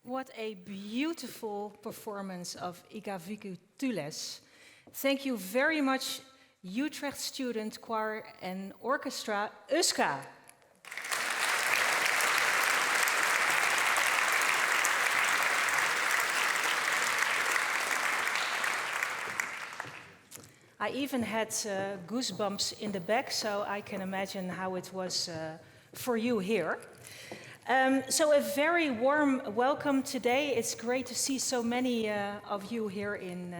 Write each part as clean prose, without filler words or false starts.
What a beautiful performance of ecological. Thank you very much, Utrecht Student Choir and Orchestra USCA. I even had goosebumps in the back, so I can imagine how it was for you here. So a very warm welcome today. It's great to see so many of you here in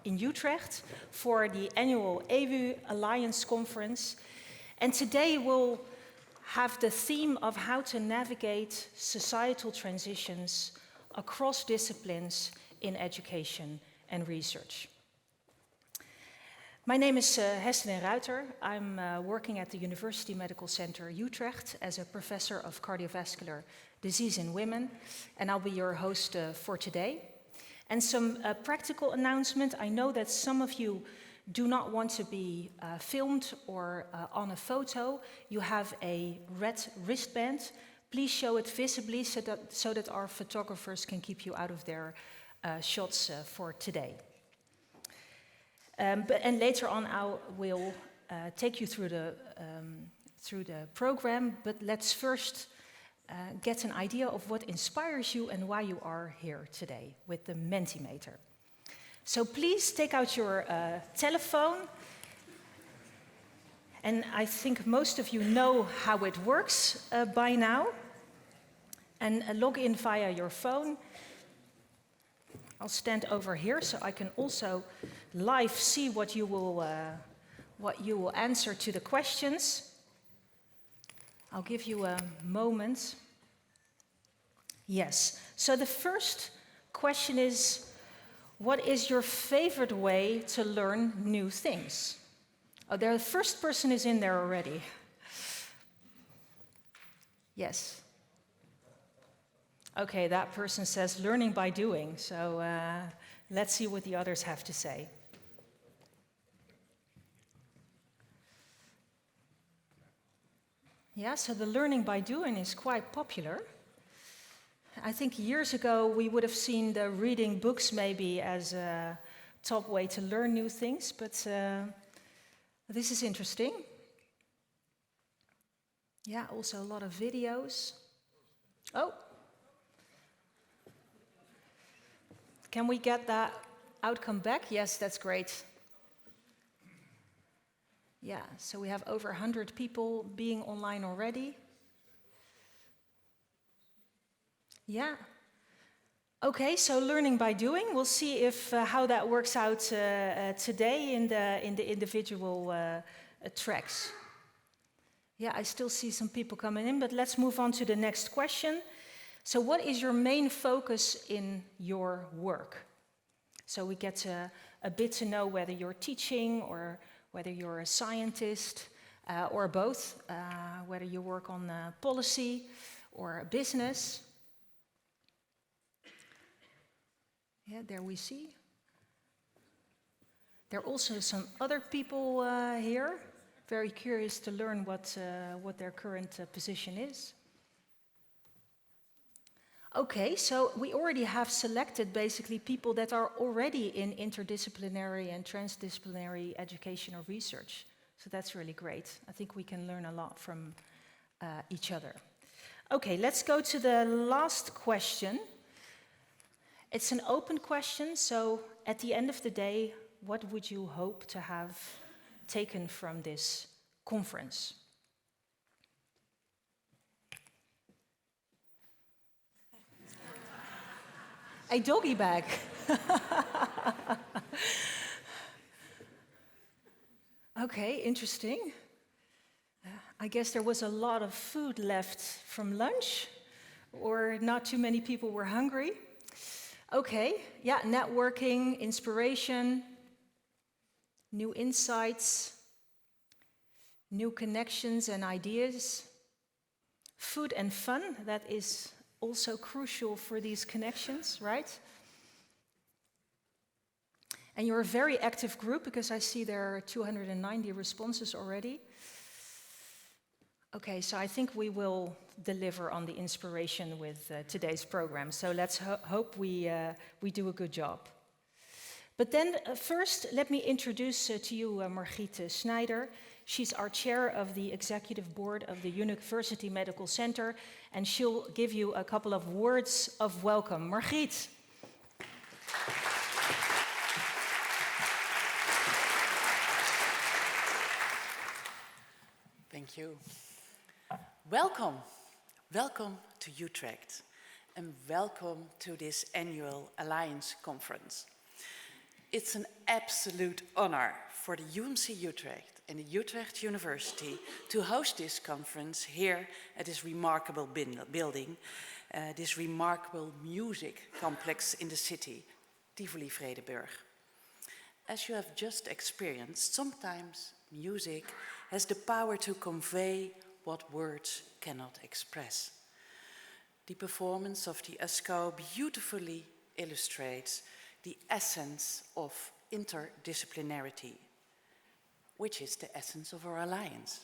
Utrecht for the annual EWUU Alliance Conference. And today we'll have the theme of how to navigate societal transitions across disciplines in education and research. My name is Hester and Ruijter. I'm working at the University Medical Center Utrecht as a professor of cardiovascular disease in women, and I'll be your host for today. And some practical announcement. I know that some of you do not want to be filmed or on a photo. You have a red wristband. Please show it visibly so that our photographers can keep you out of their shots for today. And later on, I will take you through the program. But let's first get an idea of what inspires you and why you are here today with the Mentimeter. So please take out your telephone. And I think most of you know how it works by now. And log in via your phone. I'll stand over here so I can also live see what you will answer to the questions. I'll give you a moment. Yes. So the first question is, what is your favorite way to learn new things? Oh, the first person is in there already. Yes. Okay, that person says learning by doing. So let's see what the others have to say. Yeah, so the learning by doing is quite popular. I think years ago we would have seen the reading books maybe as a top way to learn new things, but this is interesting. Yeah, also a lot of videos. Oh. Can we get that outcome back? Yes, that's great. Yeah, so we have over 100 people being online already. Yeah. Okay, so learning by doing. We'll see if how that works out today in the individual tracks. Yeah, I still see some people coming in, but let's move on to the next question. So what is your main focus in your work? So we get a bit to know whether you're teaching or whether you're a scientist or both, whether you work on policy or a business. Yeah, there we see. There are also some other people here, very curious to learn what their current position is. Okay, so we already have selected basically people that are already in interdisciplinary and transdisciplinary education or research. So that's really great. I think we can learn a lot from each other. Okay, let's go to the last question. It's an open question, so at the end of the day, what would you hope to have taken from this conference? A doggy bag. Okay, interesting. I guess there was a lot of food left from lunch, or not too many people were hungry. Okay, yeah, networking, inspiration, new insights, new connections and ideas. Food and fun, that is also crucial for these connections, right? And you're a very active group because I see there are 290 responses already. Okay, so I think we will deliver on the inspiration with today's program. So let's hope we do a good job. But then first, let me introduce to you Margriet Snijder. She's our chair of the executive board of the University Medical Center, and she'll give you a couple of words of welcome. Margriet. Thank you. Welcome. Welcome to Utrecht, and welcome to this annual Alliance Conference. It's an absolute honor for the UMC Utrecht and the Utrecht University to host this conference here at this remarkable building, this remarkable music complex in the city, Tivoli Vredenburg. As you have just experienced, sometimes music has the power to convey what words cannot express. The performance of the USCO beautifully illustrates the essence of interdisciplinarity, which is the essence of our alliance.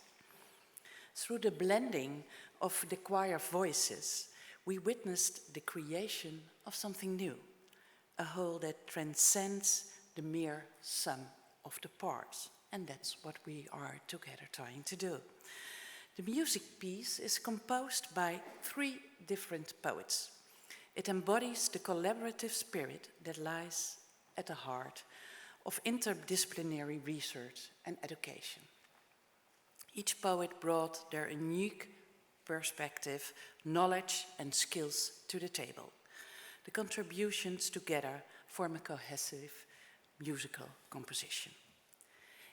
Through the blending of the choir voices, we witnessed the creation of something new, a whole that transcends the mere sum of the parts. And that's what we are together trying to do. The music piece is composed by 3 different poets. It embodies the collaborative spirit that lies at the heart of interdisciplinary research and education. Each poet brought their unique perspective, knowledge, and skills to the table. The contributions together form a cohesive musical composition.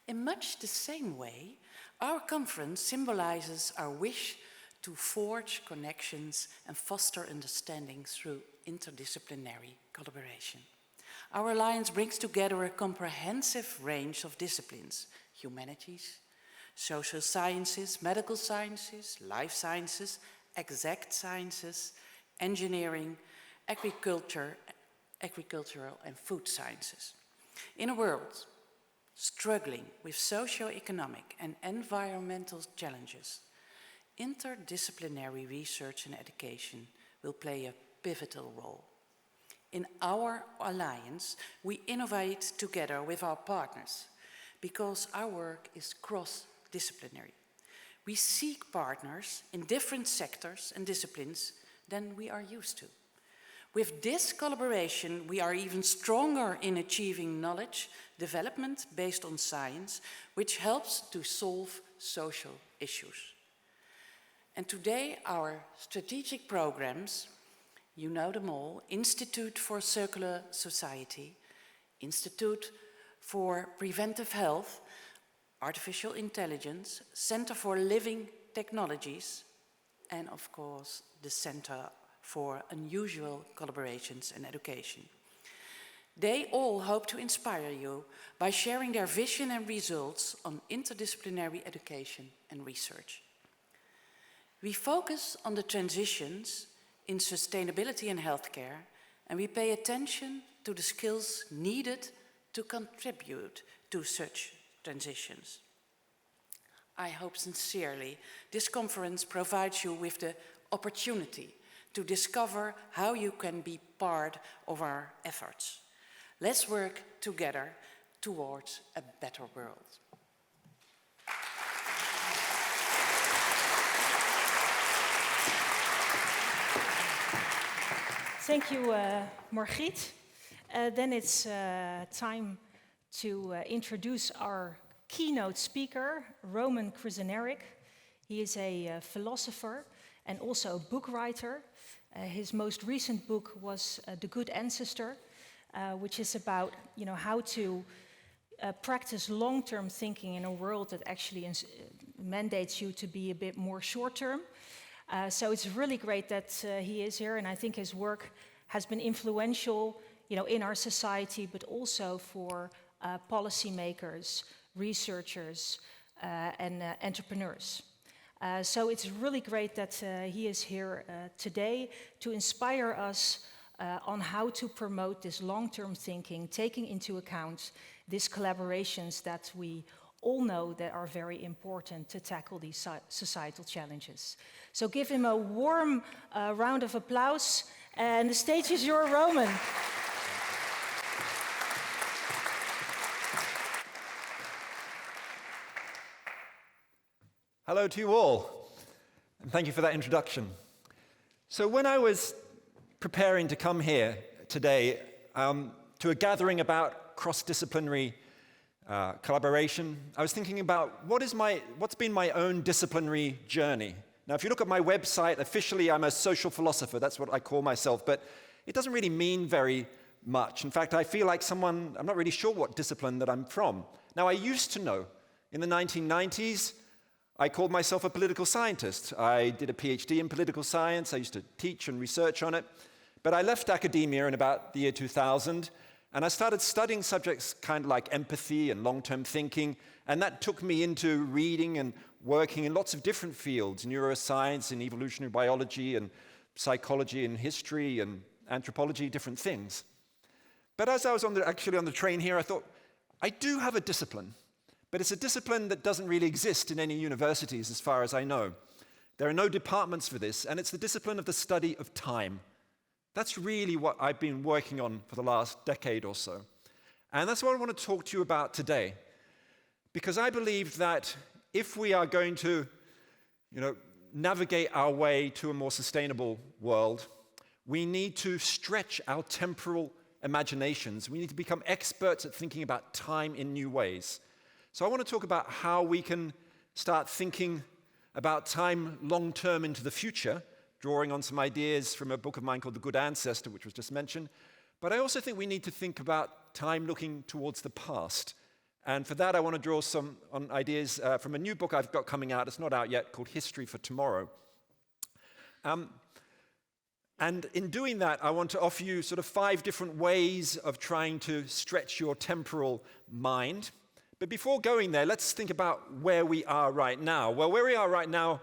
In much the same way, our conference symbolizes our wish to forge connections and foster understanding through interdisciplinary collaboration. Our alliance brings together a comprehensive range of disciplines: humanities, social sciences, medical sciences, life sciences, exact sciences, engineering, agricultural and food sciences. In a world struggling with socio-economic and environmental challenges, interdisciplinary research and education will play a pivotal role. In our alliance, we innovate together with our partners because our work is cross-disciplinary. We seek partners in different sectors and disciplines than we are used to. With this collaboration, we are even stronger in achieving knowledge development based on science, which helps to solve social issues. And today, our strategic programs, you know them all: Institute for Circular Society, Institute for Preventive Health, Artificial Intelligence, Center for Living Technologies, and of course, the Center for Unusual Collaborations and Education. They all hope to inspire you by sharing their vision and results on interdisciplinary education and research. We focus on the transitions in sustainability and healthcare, and we pay attention to the skills needed to contribute to such transitions. I hope sincerely this conference provides you with the opportunity to discover how you can be part of our efforts. Let's work together towards a better world. Thank you, Margriet. Then it's time to introduce our keynote speaker, Roman Krznaric. He is a philosopher and also a book writer. His most recent book was The Good Ancestor, which is about how to practice long-term thinking in a world that actually mandates you to be a bit more short-term. So it's really great that he is here, and I think his work has been influential, in our society, but also for policymakers, researchers, and entrepreneurs. So it's really great that he is here today to inspire us on how to promote this long-term thinking, taking into account these collaborations that we all know that are very important to tackle these societal challenges. So give him a warm round of applause, and the stage is yours, Roman. Hello to you all, and thank you for that introduction. So when I was preparing to come here today to a gathering about cross-disciplinary collaboration, I was thinking about what's been my own disciplinary journey. Now, if you look at my website, officially I'm a social philosopher, that's what I call myself, but it doesn't really mean very much. In fact, I feel like I'm not really sure what discipline that I'm from. Now, I used to know. In the 1990s, I called myself a political scientist. I did a PhD in political science. I used to teach and research on it. But I left academia in about the year 2000, and I started studying subjects kind of like empathy and long-term thinking, and that took me into reading and working in lots of different fields, neuroscience and evolutionary biology and psychology and history and anthropology, different things. But as I was actually on the train here, I thought, I do have a discipline. But it's a discipline that doesn't really exist in any universities as far as I know. There are no departments for this, and it's the discipline of the study of time. That's really what I've been working on for the last decade or so. And that's what I want to talk to you about today. Because I believe that if we are going to, navigate our way to a more sustainable world, we need to stretch our temporal imaginations. We need to become experts at thinking about time in new ways. So I want to talk about how we can start thinking about time long-term into the future, drawing on some ideas from a book of mine called The Good Ancestor, which was just mentioned. But I also think we need to think about time looking towards the past. And for that, I want to draw some on ideas from a new book I've got coming out. It's not out yet, called History for Tomorrow. And in doing that, I want to offer you sort of 5 different ways of trying to stretch your temporal mind. But before going there, let's think about where we are right now. Well, where we are right now,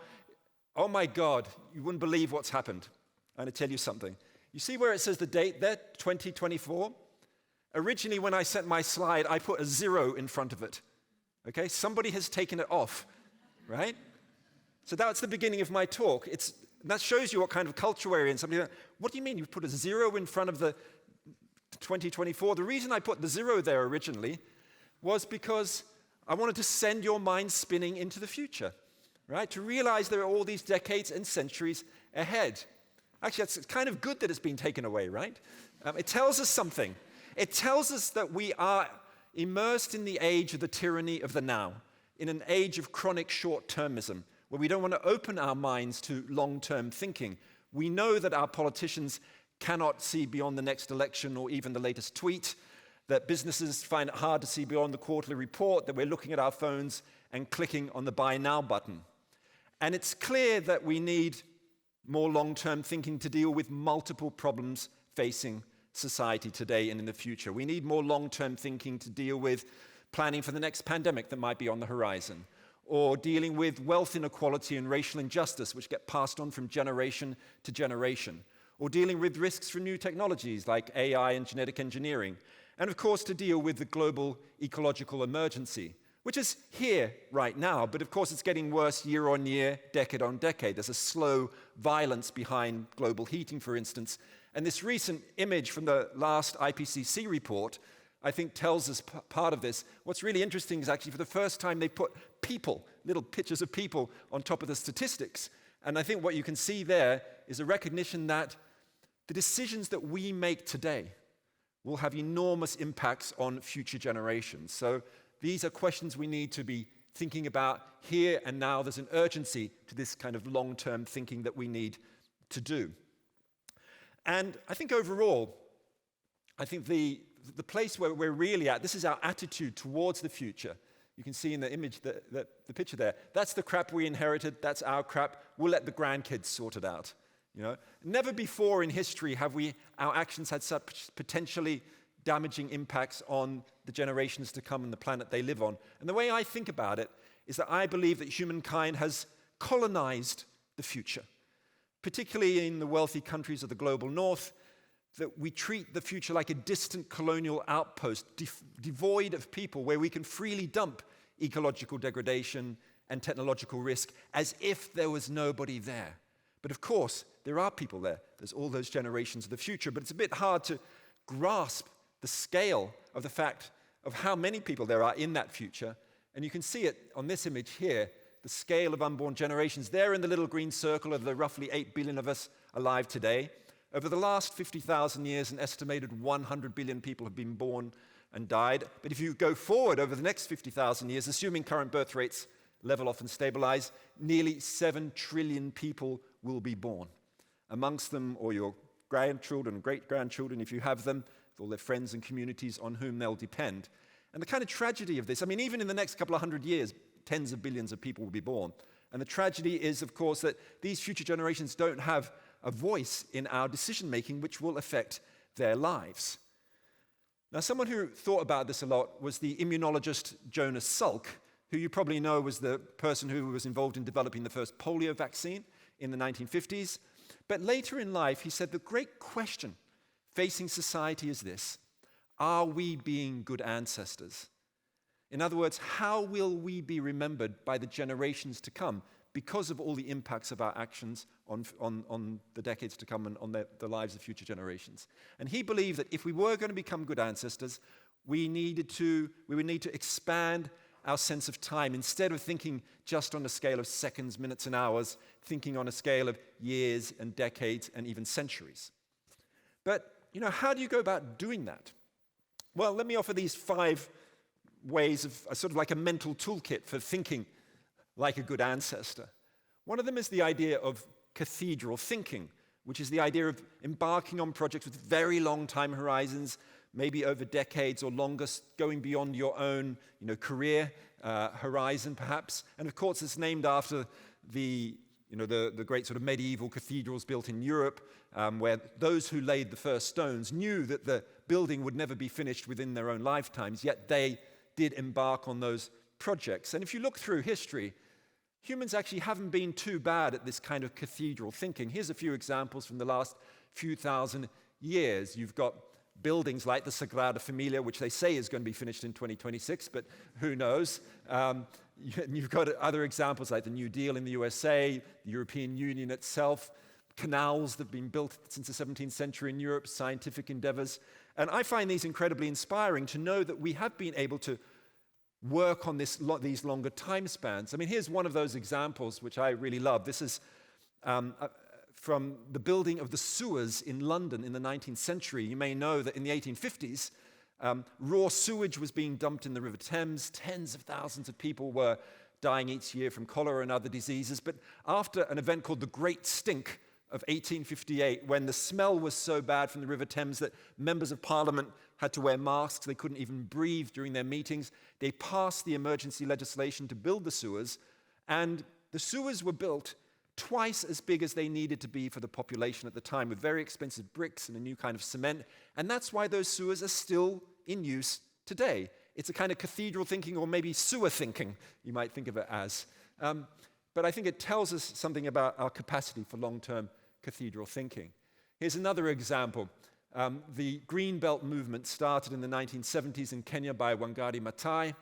oh my God, you wouldn't believe what's happened. I'm going to tell you something. You see where it says the date there, 2024? Originally, when I sent my slide, I put a 0 in front of it. Okay, somebody has taken it off, right? So that's the beginning of my talk. That shows you what kind of culture we're in. Somebody, what do you mean you put a 0 in front of the 2024? The reason I put the 0 there originally was because I wanted to send your mind spinning into the future, right? To realize there are all these decades and centuries ahead. Actually, it's kind of good that it's been taken away, right? It tells us something. It tells us that we are immersed in the age of the tyranny of the now, in an age of chronic short-termism, where we don't want to open our minds to long-term thinking. We know that our politicians cannot see beyond the next election or even the latest tweet, that businesses find it hard to see beyond the quarterly report, that we're looking at our phones and clicking on the Buy Now button. And it's clear that we need more long-term thinking to deal with multiple problems facing society today and in the future. We need more long-term thinking to deal with planning for the next pandemic that might be on the horizon, or dealing with wealth inequality and racial injustice, which get passed on from generation to generation, or dealing with risks from new technologies like AI and genetic engineering, and of course to deal with the global ecological emergency, which is here right now, but of course it's getting worse year on year, decade on decade. There's a slow violence behind global heating, for instance. And this recent image from the last IPCC report, I think tells us part of this. What's really interesting is actually for the first time they put people, little pictures of people on top of the statistics. And I think what you can see there is a recognition that the decisions that we make today will have enormous impacts on future generations. So these are questions we need to be thinking about here and now. There's an urgency to this kind of long-term thinking that we need to do. And I think overall, I think the place where we're really at, this is our attitude towards the future. You can see in the image, the picture there, that's the crap we inherited, that's our crap, we'll let the grandkids sort it out. Never before in history have our actions had such potentially damaging impacts on the generations to come and the planet they live on. And the way I think about it is that I believe that humankind has colonized the future, particularly in the wealthy countries of the global north, that we treat the future like a distant colonial outpost, devoid of people, where we can freely dump ecological degradation and technological risk as if there was nobody there. But of course, there are people there. There's all those generations of the future, but it's a bit hard to grasp the scale of the fact of how many people there are in that future. And you can see it on this image here, the scale of unborn generations. There in the little green circle of the roughly 8 billion of us alive today. Over the last 50,000 years, an estimated 100 billion people have been born and died. But if you go forward over the next 50,000 years, assuming current birth rates level off and stabilize, nearly 7 trillion people will be born. Amongst them, or your grandchildren and great-grandchildren, if you have them, with all their friends and communities on whom they'll depend. And the kind of tragedy of this, I mean, even in the next couple of hundred years, tens of billions of people will be born. And the tragedy is, of course, that these future generations don't have a voice in our decision-making which will affect their lives. Now, someone who thought about this a lot was the immunologist Jonas Salk, who you probably know was the person who was involved in developing the first polio vaccine in the 1950s. But later in life, he said the great question facing society is this: are we being good ancestors? In other words, how will we be remembered by the generations to come because of all the impacts of our actions on the decades to come and on the lives of future generations? And he believed that if we were going to become good ancestors, we would need to expand our sense of time. Instead of thinking just on a scale of seconds, minutes, and hours, thinking on a scale of years and decades and even centuries. But, how do you go about doing that? Well, let me offer these 5 ways of sort of like a mental toolkit for thinking like a good ancestor. One of them is the idea of cathedral thinking, which is the idea of embarking on projects with very long time horizons, maybe over decades or longer, going beyond your own career horizon perhaps. And of course it's named after the great sort of medieval cathedrals built in Europe, where those who laid the first stones knew that the building would never be finished within their own lifetimes, yet they did embark on those projects. And if you look through history, humans actually haven't been too bad at this kind of cathedral thinking. Here's a few examples from the last few thousand years. You've got buildings like the Sagrada Familia, which they say is going to be finished in 2026, but who knows? You've got other examples like the New Deal in the USA, the European Union itself, canals that have been built since the 17th century in Europe, scientific endeavors. And I find these incredibly inspiring to know that we have been able to work on these longer time spans. I mean, here's one of those examples which I really love. This is from the building of the sewers in London in the 19th century. You may know that in the 1850s, raw sewage was being dumped in the River Thames. Tens of thousands of people were dying each year from cholera and other diseases. But after an event called the Great Stink of 1858, when the smell was so bad from the River Thames that members of Parliament had to wear masks, they couldn't even breathe during their meetings, they passed the emergency legislation to build the sewers, and the sewers were built twice as big as they needed to be for the population at the time, with very expensive bricks and a new kind of cement, and that's why those sewers are still in use today. It's a kind of cathedral thinking, or maybe sewer thinking, you might think of it as. But I think it tells us something about our capacity for long-term cathedral thinking. Here's another example. The Green Belt movement started in the 1970s in Kenya by Wangari Maathai,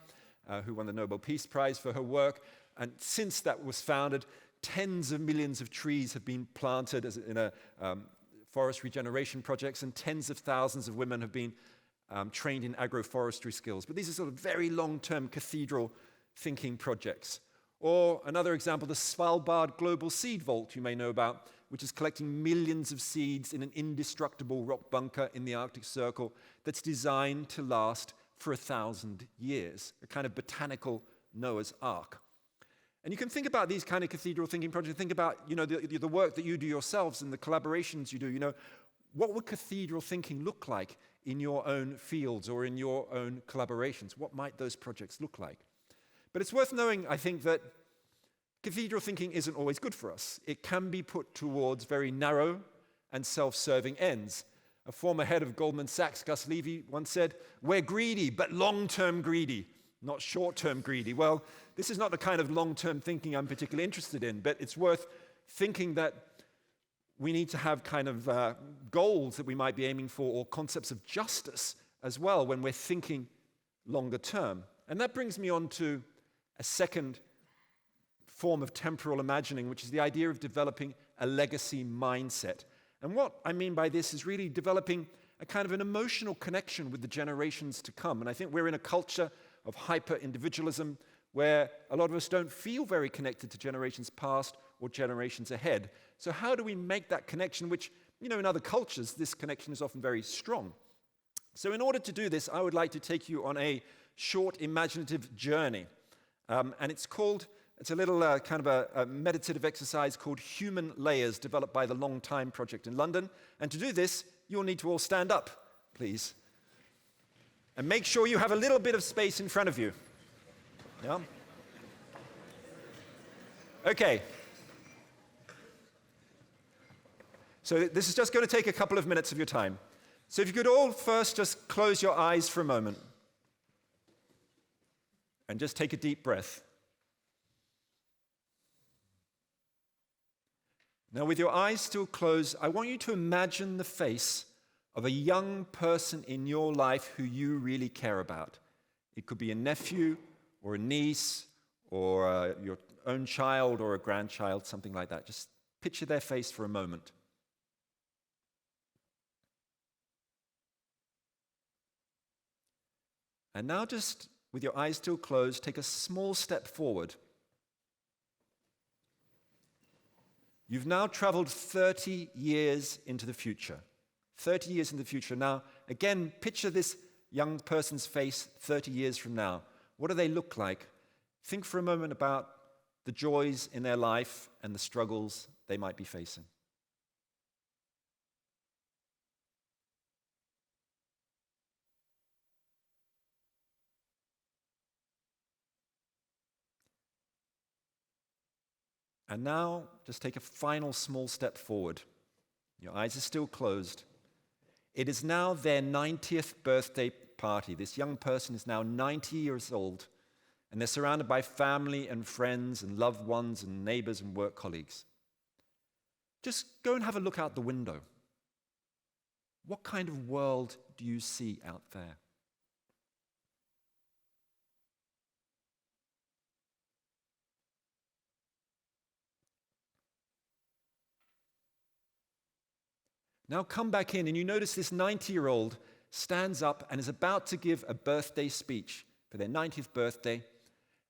who won the Nobel Peace Prize for her work. And since that was founded, tens of millions of trees have been planted in forest regeneration projects, and tens of thousands of women have been trained in agroforestry skills. But these are sort of very long-term cathedral thinking projects. Or another example, the Svalbard Global Seed Vault you may know about, which is collecting millions of seeds in an indestructible rock bunker in the Arctic Circle that's designed to last for 1,000 years, a kind of botanical Noah's Ark. And you can think about these kind of cathedral thinking projects, think about the work that you do yourselves and the collaborations you do. What would cathedral thinking look like in your own fields or in your own collaborations? What might those projects look like? But it's worth knowing, I think, that cathedral thinking isn't always good for us. It can be put towards very narrow and self-serving ends. A former head of Goldman Sachs, Gus Levy, once said, "We're greedy, but long-term greedy, not short-term greedy." Well, this is not the kind of long-term thinking I'm particularly interested in, but it's worth thinking that we need to have kind of goals that we might be aiming for, or concepts of justice as well when we're thinking longer term. And that brings me on to a second form of temporal imagining, which is the idea of developing a legacy mindset. And what I mean by this is really developing a kind of an emotional connection with the generations to come. And I think we're in a culture of hyper-individualism where a lot of us don't feel very connected to generations past or generations ahead. So how do we make that connection, which, in other cultures, this connection is often very strong. So in order to do this, I would like to take you on a short imaginative journey. And it's a little kind of a meditative exercise called Human Layers, developed by the Long Time Project in London. And to do this, you'll need to all stand up, please. And make sure you have a little bit of space in front of you. Yeah? Okay. So this is just going to take a couple of minutes of your time. So if you could all first just close your eyes for a moment. And just take a deep breath. Now, with your eyes still closed, I want you to imagine the face of a young person in your life who you really care about. It could be a nephew or a niece or your own child or a grandchild, something like that. Just picture their face for a moment. And now just, with your eyes still closed, take a small step forward. You've now traveled 30 years into the future. 30 years in the future. Now, again, picture this young person's face 30 years from now. What do they look like? Think for a moment about the joys in their life and the struggles they might be facing. And now, just take a final small step forward. Your eyes are still closed. It is now their 90th birthday party. This young person is now 90 years old, and they're surrounded by family and friends and loved ones and neighbors and work colleagues. Just go and have a look out the window. What kind of world do you see out there? Now come back in, and you notice this 90-year-old stands up and is about to give a birthday speech for their 90th birthday,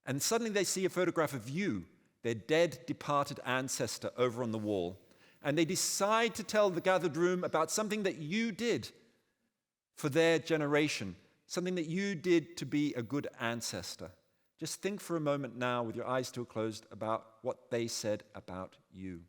and suddenly they see a photograph of you, their dead, departed ancestor, over on the wall, and they decide to tell the gathered room about something that you did for their generation, something that you did to be a good ancestor. Just think for a moment now, with your eyes still closed, about what they said about you.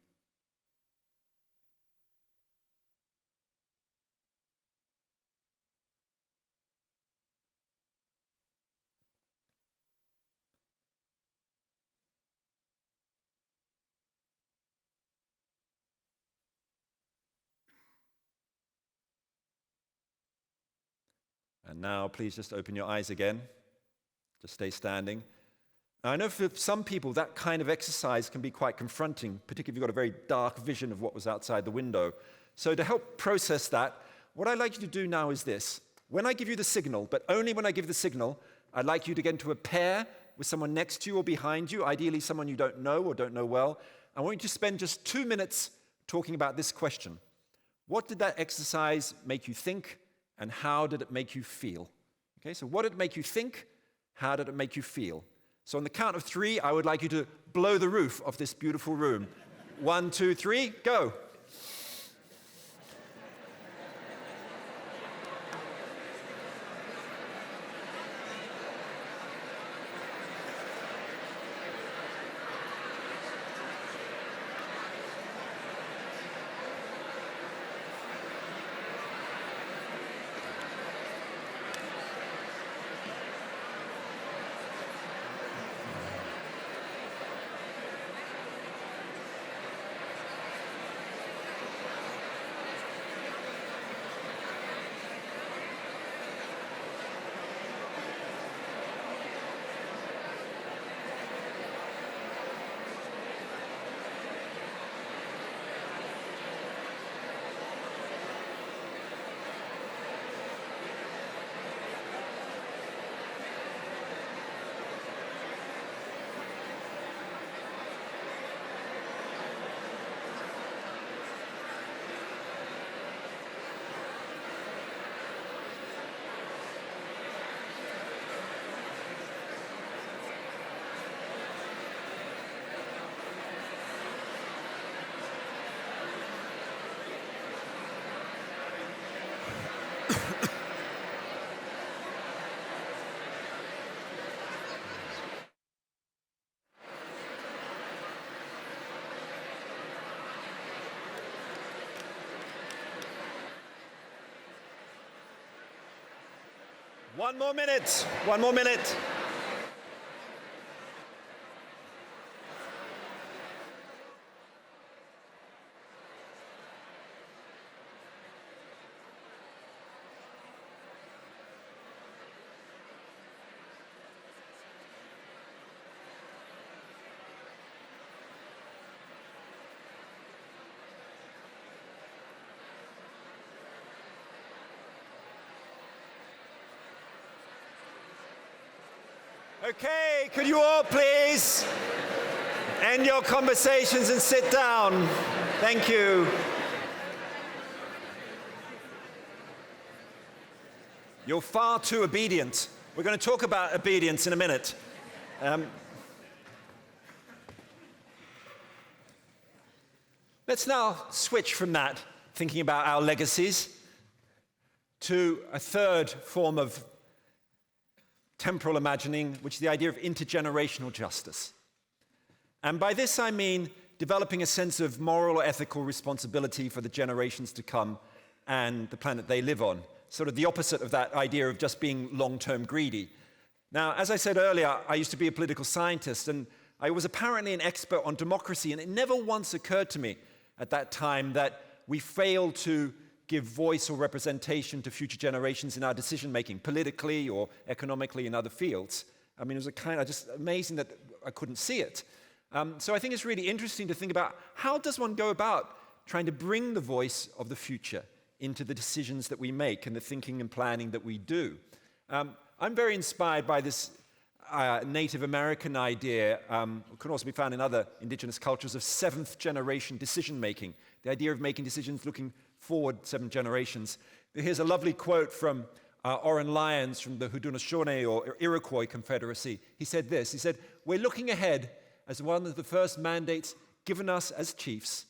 And now, please just open your eyes again. Just stay standing. Now, I know for some people that kind of exercise can be quite confronting, particularly if you've got a very dark vision of what was outside the window. So to help process that, what I'd like you to do now is this. When I give you the signal, but only when I give the signal, I'd like you to get into a pair with someone next to you or behind you, ideally someone you don't know or don't know well. I want you to spend just 2 minutes talking about this question. What did that exercise make you think? And how did it make you feel? Okay, so what did it make you think? How did it make you feel? So on the count of 3, I would like you to blow the roof of this beautiful room. 1, 2, 3, go. One more minute. One more minute. Okay, could you all please end your conversations and sit down? Thank you. You're far too obedient. We're going to talk about obedience in a minute. Let's now switch from that, thinking about our legacies, to a third form of temporal imagining, which is the idea of intergenerational justice. And by this I mean developing a sense of moral or ethical responsibility for the generations to come and the planet they live on. Sort of the opposite of that idea of just being long-term greedy. Now, as I said earlier, I used to be a political scientist, and I was apparently an expert on democracy, and it never once occurred to me at that time that we failed to give voice or representation to future generations in our decision-making, politically or economically in other fields. I mean, it was a kind of just amazing that I couldn't see it. So I think it's really interesting to think about how does one go about trying to bring the voice of the future into the decisions that we make and the thinking and planning that we do. I'm very inspired by this Native American idea, it can also be found in other indigenous cultures, of seventh generation decision-making, the idea of making decisions looking forward 7 generations. Here's a lovely quote from Oren Lyons from the Haudenosaunee or Iroquois Confederacy. He said this, he said, "We're looking ahead as one of the first mandates given us as chiefs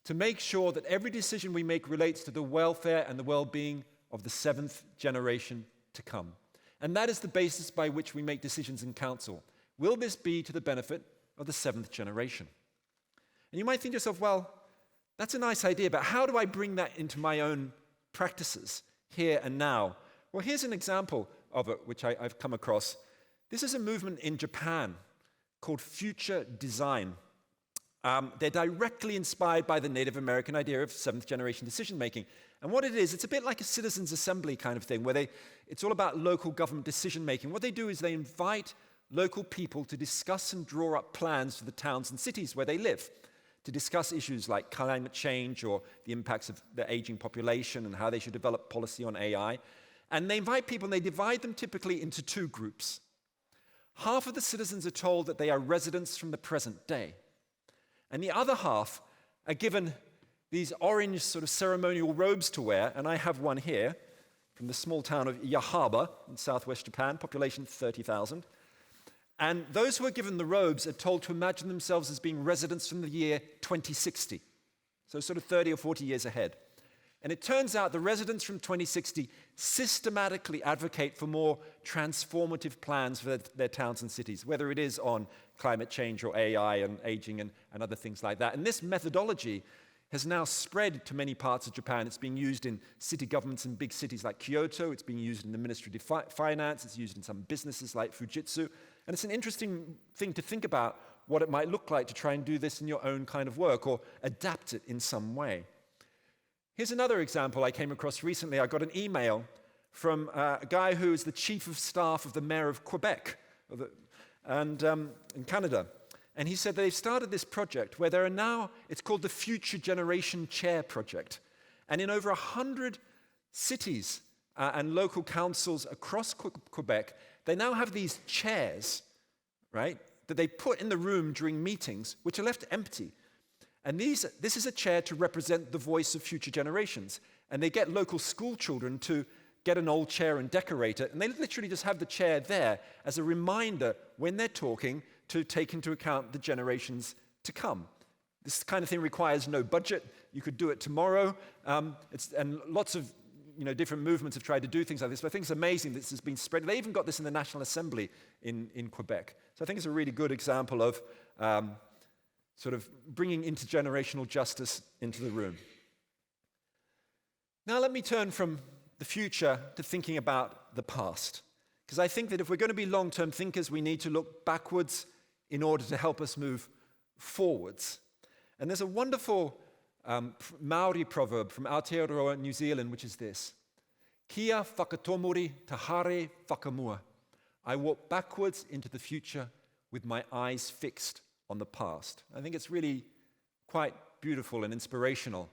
to make sure that every decision we make relates to the welfare and the well-being of the 7th generation to come. And that is the basis by which we make decisions in council. Will this be to the benefit of the 7th generation?" And you might think to yourself, well, that's a nice idea, but how do I bring that into my own practices here and now? Well, here's an example of it, which I've come across. This is a movement in Japan called future design. They're directly inspired by the Native American idea of 7th generation decision-making. And what it is, it's a bit like a citizens' assembly kind of thing, where it's all about local government decision-making. What they do is they invite local people to discuss and draw up plans for the towns and cities where they live, to discuss issues like climate change or the impacts of the aging population and how they should develop policy on AI. And they invite people and they divide them typically into 2 groups. Half of the citizens are told that they are residents from the present day. And the other half are given these orange sort of ceremonial robes to wear, and I have one here from the small town of Yahaba in southwest Japan, population 30,000. And those who are given the robes are told to imagine themselves as being residents from the year 2060, so sort of 30 or 40 years ahead. And it turns out the residents from 2060 systematically advocate for more transformative plans for their towns and cities, whether it is on climate change or AI and aging and other things like that. And this methodology has now spread to many parts of Japan. It's being used in city governments in big cities like Kyoto. It's being used in the Ministry of Finance. It's used in some businesses like Fujitsu. And it's an interesting thing to think about what it might look like to try and do this in your own kind of work or adapt it in some way. Here's another example I came across recently. I got an email from a guy who is the chief of staff of the mayor of Quebec in Canada. And he said they've started this project where there are now, it's called the Future Generation Chair Project. And in over 100 cities and local councils across Quebec, they now have these chairs, right, that they put in the room during meetings, which are left empty. And this is a chair to represent the voice of future generations. And they get local school children to get an old chair and decorate it. And they literally just have the chair there as a reminder when they're talking to take into account the generations to come. This kind of thing requires no budget. You could do it tomorrow. And lots of different movements have tried to do things like this. But I think it's amazing that this has been spread. They even got this in the National Assembly in Quebec. So I think it's a really good example of sort of bringing intergenerational justice into the room. Now let me turn from the future to thinking about the past. Because I think that if we're going to be long-term thinkers, we need to look backwards in order to help us move forwards. And there's a wonderful Maori proverb from Aotearoa, New Zealand, which is this: Kia whakatomori te hare whakamua. I walk backwards into the future with my eyes fixed on the past. I think it's really quite beautiful and inspirational.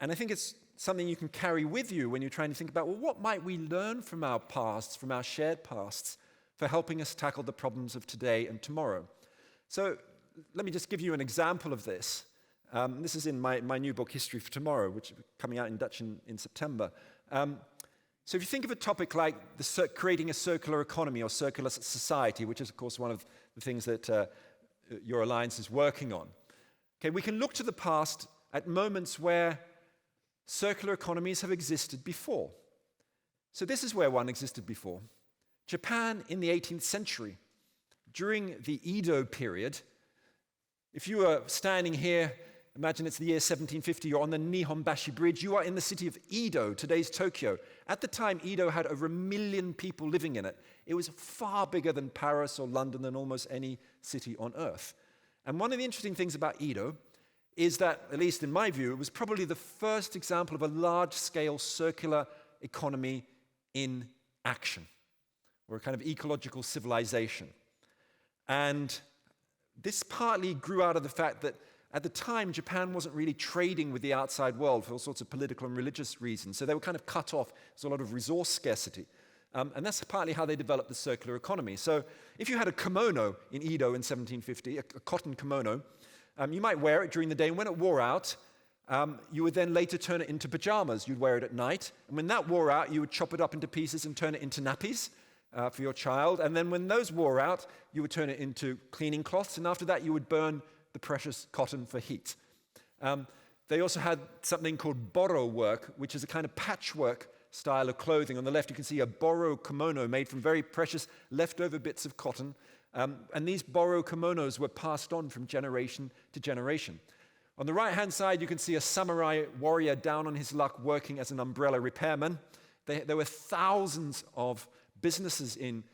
And I think it's something you can carry with you when you're trying to think about, well, what might we learn from our pasts, from our shared pasts, for helping us tackle the problems of today and tomorrow? So let me just give you an example of this. This is in my new book, History for Tomorrow, which is coming out in Dutch in September. So if you think of a topic like creating a circular economy or circular society, which is, of course, one of the things that your alliance is working on, okay, we can look to the past at moments where circular economies have existed before. So this is where one existed before. Japan in the 18th century, during the Edo period. If you are standing here, imagine it's the year 1750, you're on the Nihonbashi Bridge, you are in the city of Edo, today's Tokyo. At the time, Edo had over 1 million people living in it. It was far bigger than Paris or London than almost any city on earth. And one of the interesting things about Edo is that, at least in my view, it was probably the first example of a large-scale circular economy in action, or a kind of ecological civilization. And this partly grew out of the fact that at the time, Japan wasn't really trading with the outside world for all sorts of political and religious reasons. So they were kind of cut off. There's a lot of resource scarcity. And that's partly how they developed the circular economy. So if you had a kimono in Edo in 1750, a cotton kimono, you might wear it during the day. And when it wore out, you would then later turn it into pajamas. You'd wear it at night. And when that wore out, you would chop it up into pieces and turn it into nappies for your child. And then when those wore out, you would turn it into cleaning cloths. And after that, you would burn the precious cotton for heat. They also had something called boro work, which is a kind of patchwork style of clothing. On the left, you can see a boro kimono made from very precious leftover bits of cotton. And these boro kimonos were passed on from generation to generation. On the right-hand side, you can see a samurai warrior down on his luck working as an umbrella repairman. There were thousands of businesses in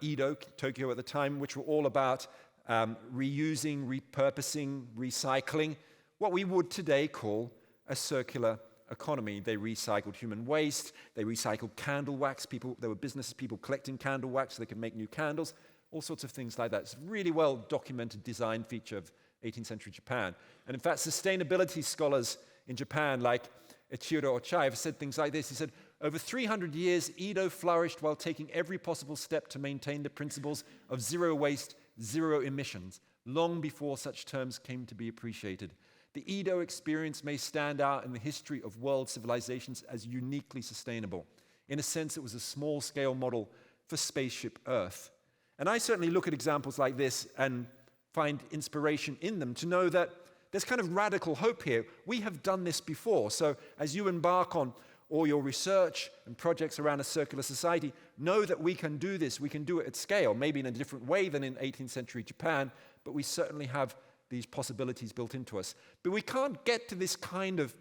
Edo, Tokyo at the time, which were all about reusing, repurposing, recycling, what we would today call a circular economy. They recycled human waste, they recycled candle wax. There were businesses, people collecting candle wax so they could make new candles, all sorts of things like that. It's a really well documented design feature of 18th century Japan. And in fact, sustainability scholars in Japan, like Ichiro Ochai, have said things like this. He said, over 300 years, Edo flourished while taking every possible step to maintain the principles of zero waste, zero emissions, long before such terms came to be appreciated. The Edo experience may stand out in the history of world civilizations as uniquely sustainable. In a sense, it was a small-scale model for spaceship Earth. And I certainly look at examples like this and find inspiration in them to know that there's kind of radical hope here. We have done this before. So as you embark on all your research and projects around a circular society, know that we can do this. We can do it at scale, maybe in a different way than in 18th century Japan, but we certainly have these possibilities built into us. But we can't get to this kind of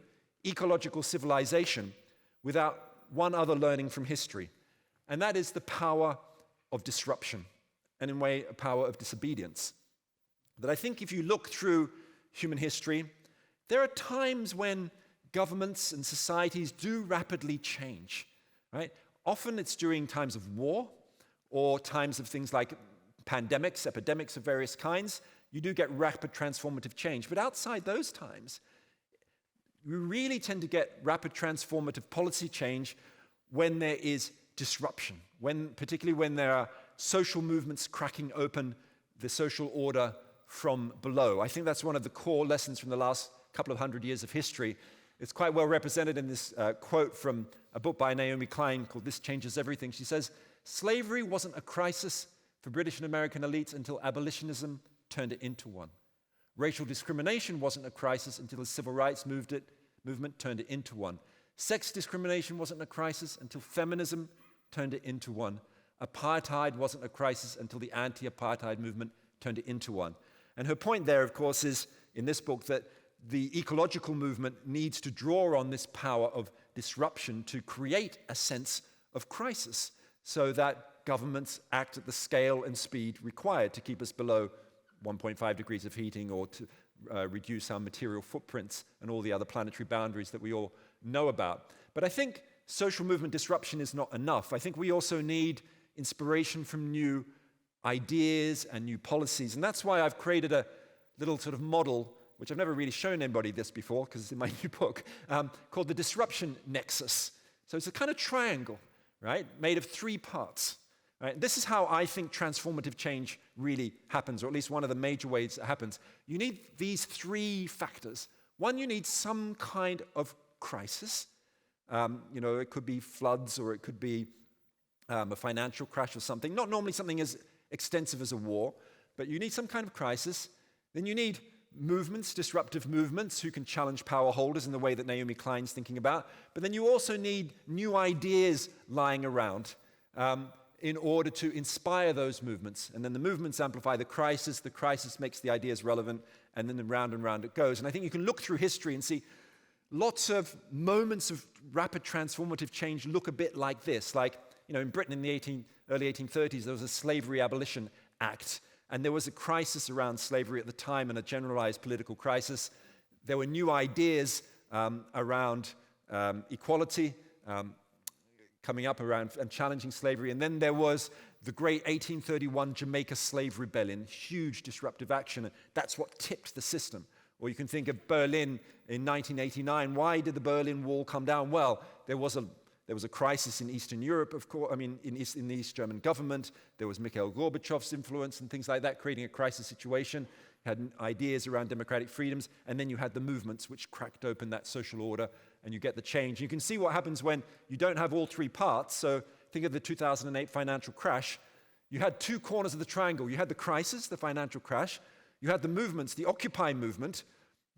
ecological civilization without one other learning from history, and that is the power of disruption, and in a way, a power of disobedience. That I think if you look through human history, there are times when governments and societies do rapidly change, right? Often it's during times of war or times of things like pandemics, epidemics of various kinds. You do get rapid transformative change. But outside those times, we really tend to get rapid transformative policy change when there is disruption, particularly when there are social movements cracking open the social order from below. I think that's one of the core lessons from the last couple of hundred years of history. It's quite well represented in this quote from a book by Naomi Klein called This Changes Everything. She says, slavery wasn't a crisis for British and American elites until abolitionism turned it into one. Racial discrimination wasn't a crisis until the civil rights movement turned it into one. Sex discrimination wasn't a crisis until feminism turned it into one. Apartheid wasn't a crisis until the anti-apartheid movement turned it into one. And her point there, of course, is in this book that the ecological movement needs to draw on this power of disruption to create a sense of crisis so that governments act at the scale and speed required to keep us below 1.5 degrees of heating or to reduce our material footprints and all the other planetary boundaries that we all know about. But I think social movement disruption is not enough. I think we also need inspiration from new ideas and new policies. And that's why I've created a little sort of model, which I've never really shown anybody this before because it's in my new book, called the disruption nexus. So it's a kind of triangle, right, made of 3 parts. Right? This is how I think transformative change really happens, or at least one of the major ways it happens. You need these 3 factors. One, you need some kind of crisis. It could be floods, or it could be a financial crash or something. Not normally something as extensive as a war, but you need some kind of crisis. Then you need movements, disruptive movements, who can challenge power holders in the way that Naomi Klein's thinking about. But then you also need new ideas lying around in order to inspire those movements. And then the movements amplify the crisis makes the ideas relevant, and then round and round it goes. And I think you can look through history and see lots of moments of rapid transformative change look a bit like this. Like, in Britain in the early 1830s, there was a Slavery Abolition Act, and there was a crisis around slavery at the time and a generalized political crisis. There were new ideas around equality, coming up around and challenging slavery. And then there was the great 1831 Jamaica Slave Rebellion, huge disruptive action. And that's what tipped the system. Or you can think of Berlin in 1989. Why did the Berlin Wall come down? Well, there was a crisis in Eastern Europe, of course. In the East German government. There was Mikhail Gorbachev's influence and things like that, creating a crisis situation. You had ideas around democratic freedoms. And then you had the movements which cracked open that social order, and you get the change. You can see what happens when you don't have all 3 parts. So think of the 2008 financial crash. You had 2 corners of the triangle. You had the crisis, the financial crash. You had the movements, the Occupy movement.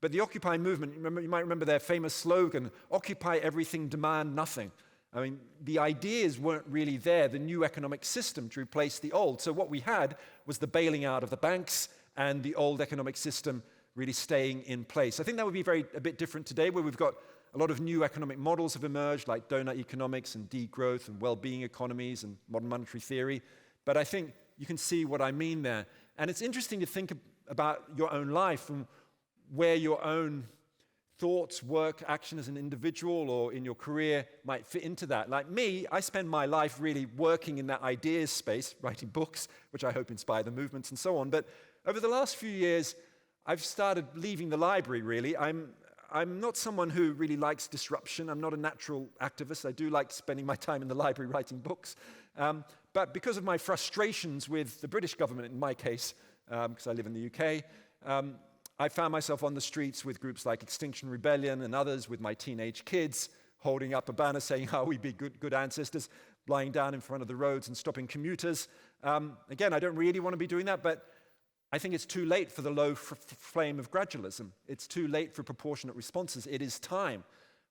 But the Occupy movement, you might remember their famous slogan, "Occupy everything, demand nothing." I mean, the ideas weren't really there, the new economic system to replace the old. So what we had was the bailing out of the banks and the old economic system really staying in place. I think that would be a bit different today, where we've got a lot of new economic models have emerged, like donut economics and degrowth and well-being economies and modern monetary theory. But I think you can see what I mean there. And it's interesting to think about your own life and where your own thoughts, work, action as an individual or in your career might fit into that. Like me, I spend my life really working in that ideas space, writing books, which I hope inspire the movements and so on. But over the last few years, I've started leaving the library, really. I'm not someone who really likes disruption. I'm not a natural activist. I do like spending my time in the library writing books. But because of my frustrations with the British government, in my case, because I live in the UK, I found myself on the streets with groups like Extinction Rebellion and others with my teenage kids, holding up a banner saying how we be good ancestors, lying down in front of the roads and stopping commuters. Again, I don't really want to be doing that, but I think it's too late for the low flame of gradualism. It's too late for proportionate responses. It is time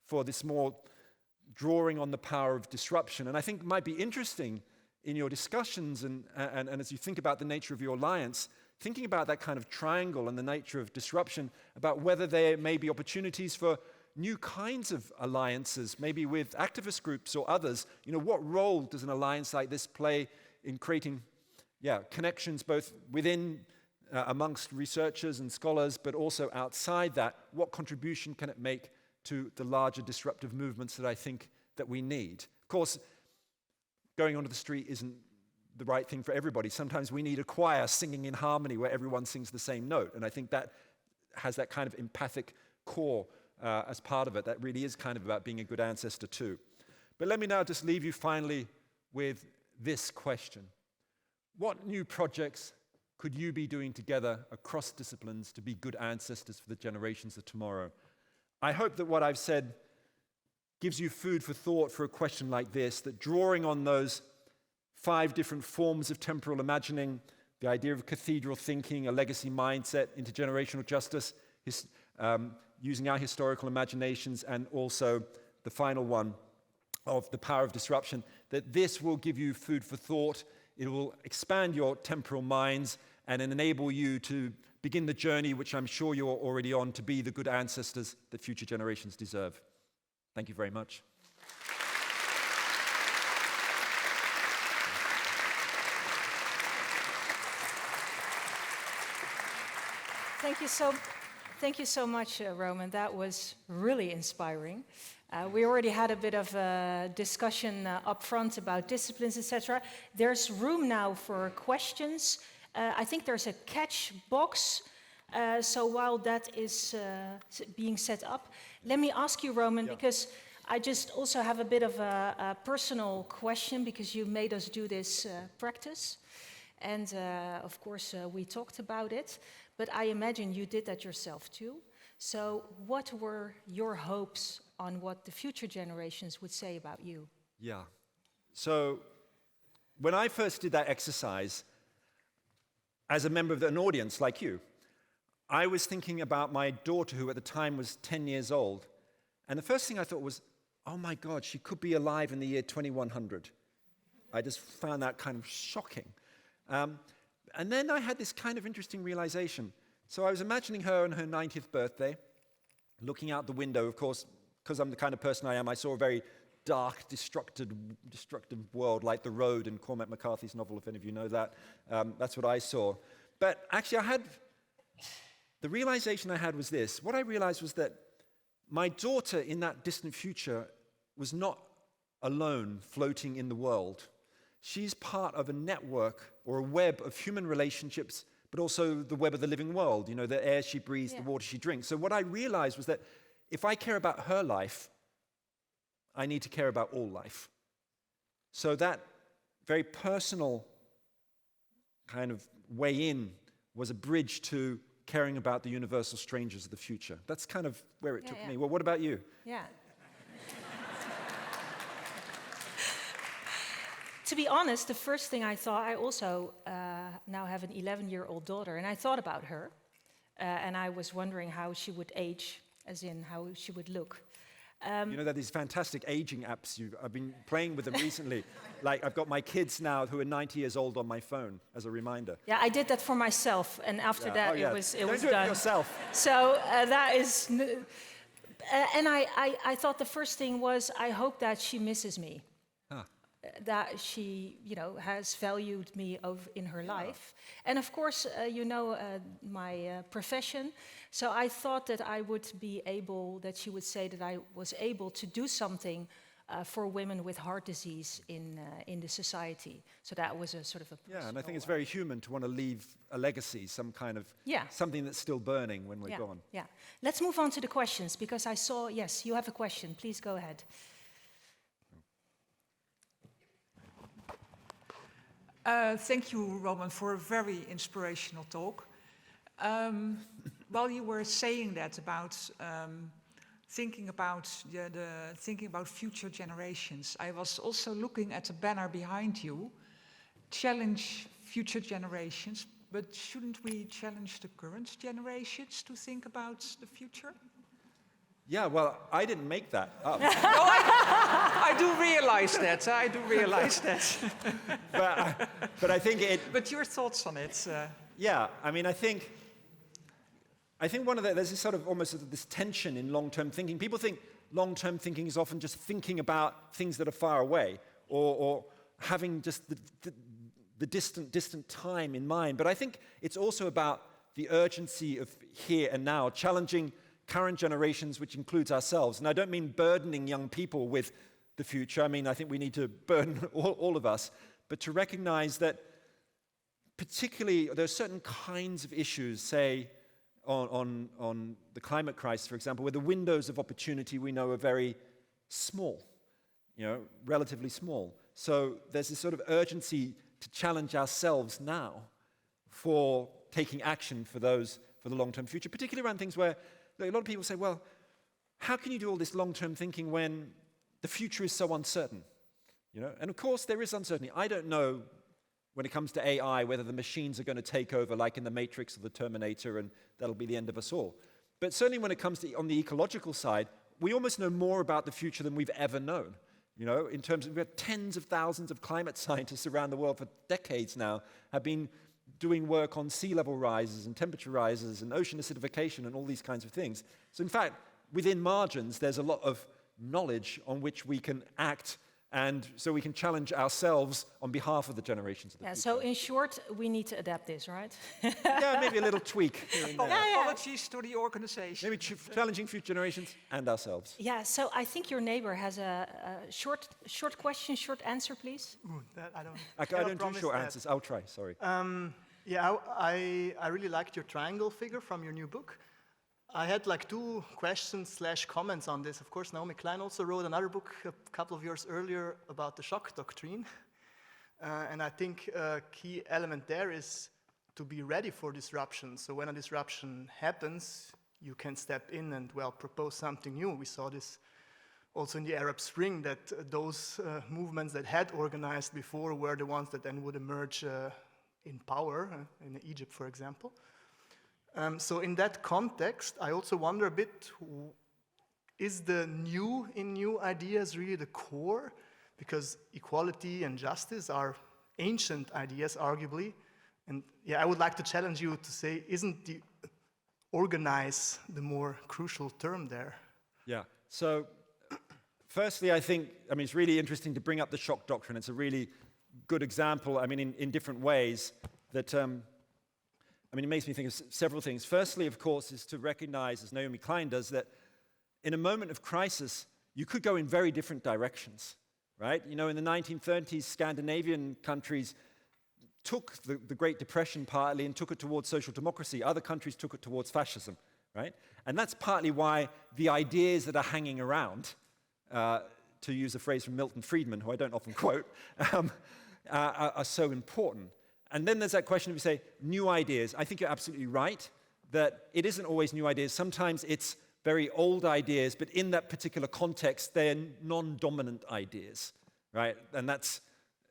for this more drawing on the power of disruption. And I think it might be interesting in your discussions and as you think about the nature of your alliance, thinking about that kind of triangle and the nature of disruption, about whether there may be opportunities for new kinds of alliances, maybe with activist groups or others. What role does an alliance like this play in creating connections both within, amongst researchers and scholars, but also outside that? What contribution can it make to the larger disruptive movements that I think that we need? Of course, going onto the street isn't the right thing for everybody. Sometimes we need a choir singing in harmony where everyone sings the same note. And I think that has that kind of empathic core as part of it. That really is kind of about being a good ancestor too. But let me now just leave you finally with this question. What new projects could you be doing together across disciplines to be good ancestors for the generations of tomorrow? I hope that what I've said gives you food for thought for a question like this, that drawing on those 5 different forms of temporal imagining, the idea of cathedral thinking, a legacy mindset, intergenerational justice, using our historical imaginations, and also the final one of the power of disruption, that this will give you food for thought. It will expand your temporal minds and enable you to begin the journey, which I'm sure you're already on, to be the good ancestors that future generations deserve. Thank you very much. Thank you so much, Roman. That was really inspiring. We already had a bit of a discussion up front about disciplines, etc. There's room now for questions. I think there's a catch box. So while that is being set up, let me ask you, Roman, because I just also have a bit of a personal question, because you made us do this practice. And of course, we talked about it. But I imagine you did that yourself too. So what were your hopes on what the future generations would say about you? Yeah. So when I first did that exercise, as a member of an audience like you, I was thinking about my daughter, who at the time was 10 years old. And the first thing I thought was, oh my God, she could be alive in the year 2100. I just found that kind of shocking. And then I had this kind of interesting realization. So I was imagining her on her 90th birthday, looking out the window. Of course, because I'm the kind of person I am, I saw a very dark, destructive world, like The Road in Cormac McCarthy's novel, if any of you know that. That's what I saw. But actually, the realization I had was this. What I realized was that my daughter in that distant future was not alone floating in the world. She's part of a network or a web of human relationships, but also the web of the living world, you know, the air she breathes, the water she drinks. So what I realized was that if I care about her life, I need to care about all life. So that very personal kind of way in was a bridge to caring about the universal strangers of the future. That's kind of where it took me. Well, what about you? Yeah. To be honest, the first thing I thought, I also now have an 11-year-old daughter, and I thought about her, and I was wondering how she would age, as in how she would look. You know, there are these fantastic aging apps. I've been playing with them recently. Like, I've got my kids now who are 90 years old on my phone, as a reminder. Yeah, I did that for myself, and after that it was Don't was do done. It yourself. So that is... and I thought the first thing was, I hope that she misses me. That she, you know, has valued me in her life. And of course, you know my profession. So I thought that I would be able, that she would say that I was able to do something for women with heart disease in the society. So that was a sort of a personal, and I think it's very human to want to leave a legacy, some kind of something that's still burning when we're gone. Yeah. Let's move on to the questions, because I saw, yes, you have a question. Please go ahead. Thank you, Roman, for a very inspirational talk. While you were saying that about thinking about future generations, I was also looking at the banner behind you, challenge future generations. But shouldn't we challenge the current generations to think about the future? Yeah, well, I didn't make that up. I do realize that. But I think it... But your thoughts on it? Yeah, I mean, I think there's this sort of almost this tension in long-term thinking. People think long-term thinking is often just thinking about things that are far away, or having just the distant time in mind. But I think it's also about the urgency of here and now, challenging current generations, which includes ourselves. And I don't mean burdening young people with the future. I mean, I think we need to burden all of us, but to recognize that particularly there are certain kinds of issues, say, on the climate crisis, for example, where the windows of opportunity we know are very small, you know, relatively small. So there's this sort of urgency to challenge ourselves now for taking action for the long-term future, particularly around things where a lot of people say, well, how can you do all this long-term thinking when the future is so uncertain? You know, and of course there is uncertainty. I don't know when it comes to AI whether the machines are going to take over like in the Matrix or the Terminator, and that'll be the end of us all. But certainly when it comes to on the ecological side, we almost know more about the future than we've ever known. You know, in terms of, we have tens of thousands of climate scientists around the world for decades now have been doing work on sea level rises and temperature rises and ocean acidification and all these kinds of things. So in fact, within margins, there's a lot of knowledge on which we can act, and so we can challenge ourselves on behalf of the generations of the future. So in short, we need to adapt this, right? Yeah, maybe a little tweak here and there. Apologies to the organization. Maybe challenging future generations and ourselves. Yeah, so I think your neighbor has a short question, short answer, please. Ooh, that I don't. I cannot don't do promise short that. answers. I'll try, sorry. Yeah, I really liked your triangle figure from your new book. I had like 2 questions/comments on this. Of course, Naomi Klein also wrote another book a couple of years earlier about the shock doctrine. And I think a key element there is to be ready for disruption. So when a disruption happens, you can step in and, well, propose something new. We saw this also in the Arab Spring, that those movements that had organized before were the ones that then would emerge in power, in Egypt, for example. So in that context, I also wonder a bit, is the new in new ideas really the core? Because equality and justice are ancient ideas, arguably. And yeah, I would like to challenge you to say, isn't the organize the more crucial term there? Yeah, so firstly, I mean, it's really interesting to bring up the shock doctrine. It's a really good example, I mean, in different ways that, it makes me think of several things. Firstly, of course, is to recognize, as Naomi Klein does, that in a moment of crisis, you could go in very different directions, right? You know, in the 1930s, Scandinavian countries took the Great Depression partly and took it towards social democracy. Other countries took it towards fascism, right? And that's partly why the ideas that are hanging around, to use a phrase from Milton Friedman, who I don't often quote, are so important. And then there's that question of, you say, new ideas. I think you're absolutely right that it isn't always new ideas. Sometimes it's very old ideas, but in that particular context, they're non-dominant ideas, right? And that's,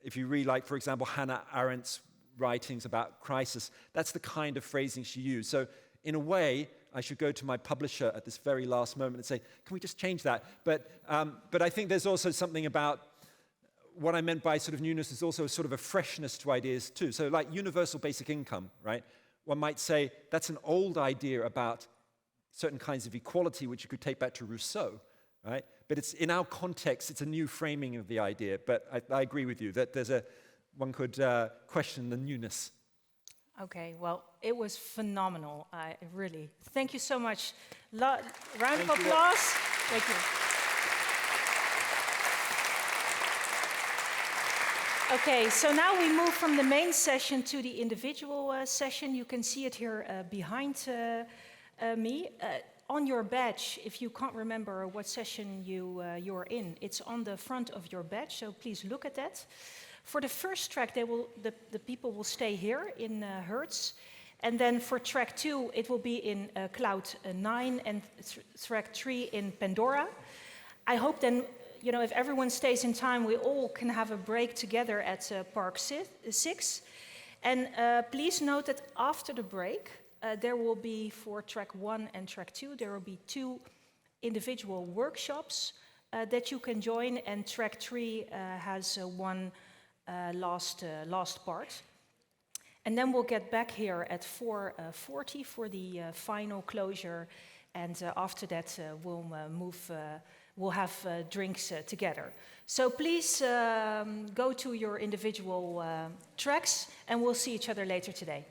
if you read, like, for example, Hannah Arendt's writings about crisis, that's the kind of phrasing she used. So in a way, I should go to my publisher at this very last moment and say, can we just change that? But I think there's also something about what I meant by sort of newness is also sort of a freshness to ideas too. So like universal basic income, right? One might say that's an old idea about certain kinds of equality, which you could take back to Rousseau, right? But it's in our context, it's a new framing of the idea. But I agree with you that one could question the newness. Okay, well, it was phenomenal, really. Thank you so much. Round of applause. Thank you. Okay, so now we move from the main session to the individual session. You can see it here behind me. On your badge, if you can't remember what session you're in, it's on the front of your badge, so please look at that. For the first track, the people will stay here in Hertz. And then for track 2, it will be in Cloud 9 and track 3 in Pandora. I hope then, you know, if everyone stays in time, we all can have a break together at Park 6. And please note that after the break, there will be, for track 1 and track 2, there will be 2 individual workshops that you can join, and track 3 has one last part. And then we'll get back here at 4:40 for the final closure, and after that we'll have drinks together. So please go to your individual tracks, and we'll see each other later today.